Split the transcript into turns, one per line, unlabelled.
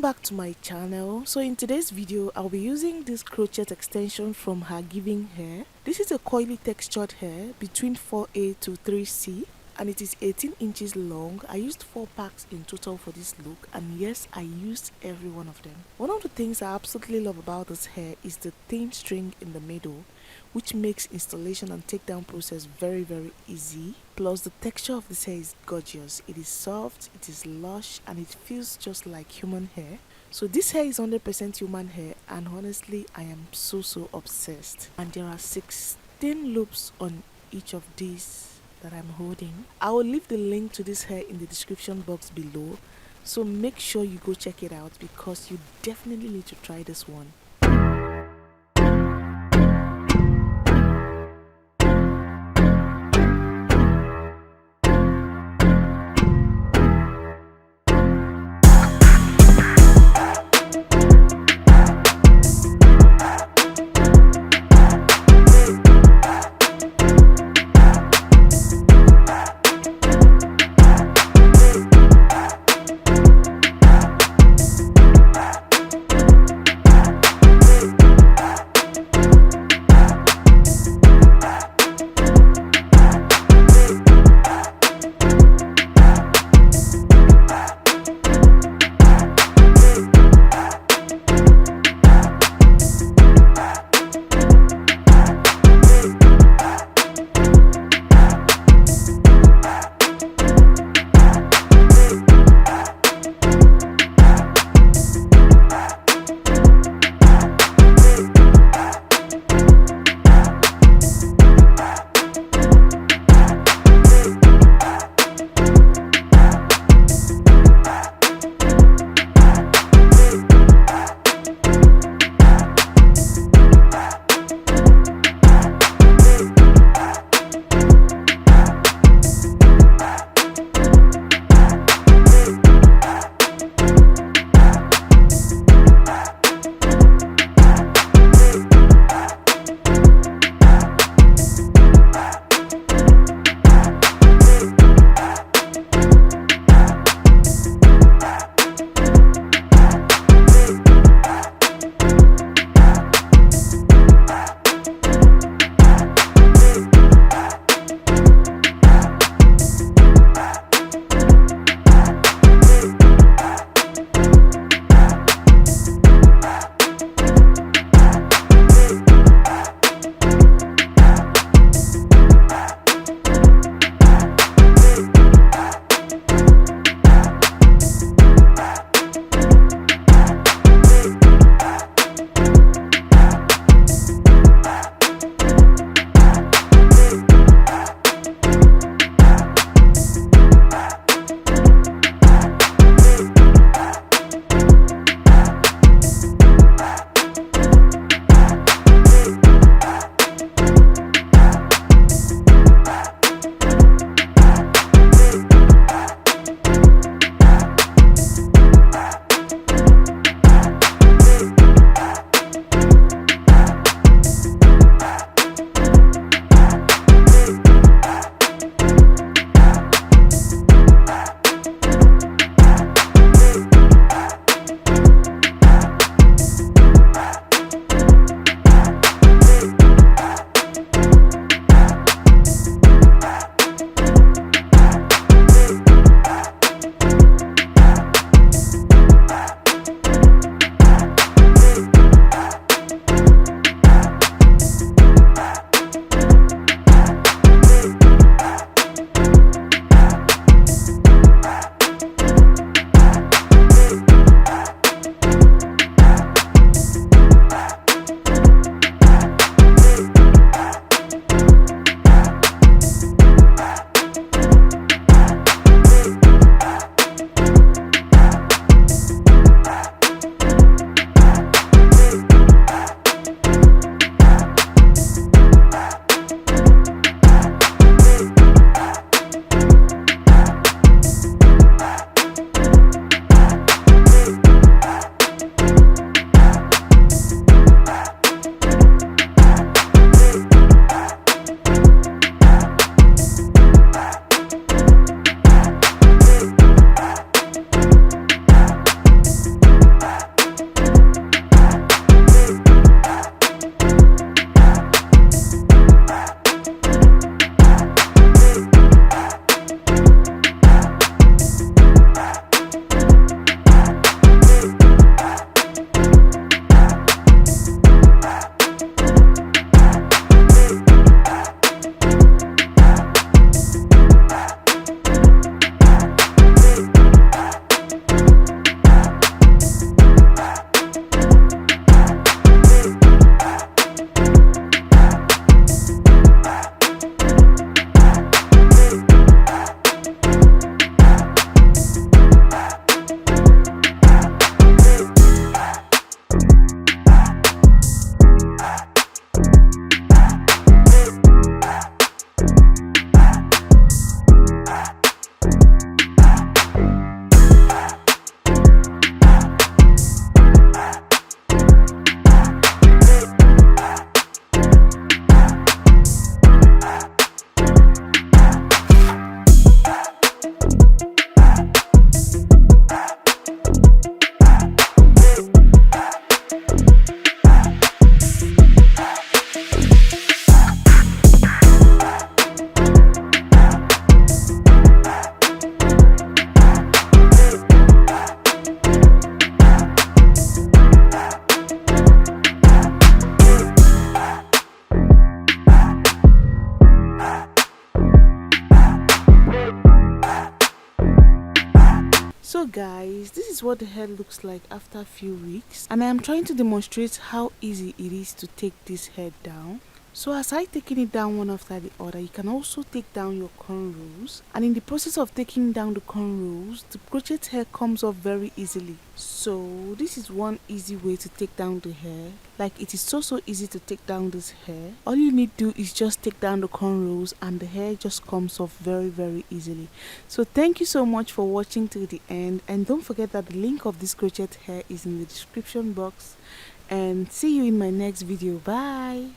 back to my channel. So in today's video I'll be using this crochet extension from HerGivenHair. This is a coily textured hair between 4A to 3C and it is 18 inches long. I used 4 packs in total for this look, and yes, I used every one of them. One of the things I absolutely love about this hair is the thin string in the middle, which makes installation and takedown process very easy. Plus the texture of this hair is gorgeous. It is soft, it is lush, and it feels just like human hair. So this hair is 100% human hair, and honestly I am so obsessed. And there are 16 loops on each of these that I'm holding. I will leave the link to this hair in the description box below, so make sure you go check it out because you definitely need to try this one. is what the hair looks like after a few weeks, and I am trying to demonstrate how easy it is to take this hair down. So as I taking it down one after the other, you can also take down your cornrows, and in the process of taking down the cornrows, the crochet hair comes off very easily. So this is one easy way to take down the hair. Like, it is so easy to take down this hair. All you need to do is just take down the cornrows and the hair just comes off very easily. So thank you so much for watching till the end, and don't forget that the link of this crochet hair is in the description box, and see you in my next video. Bye.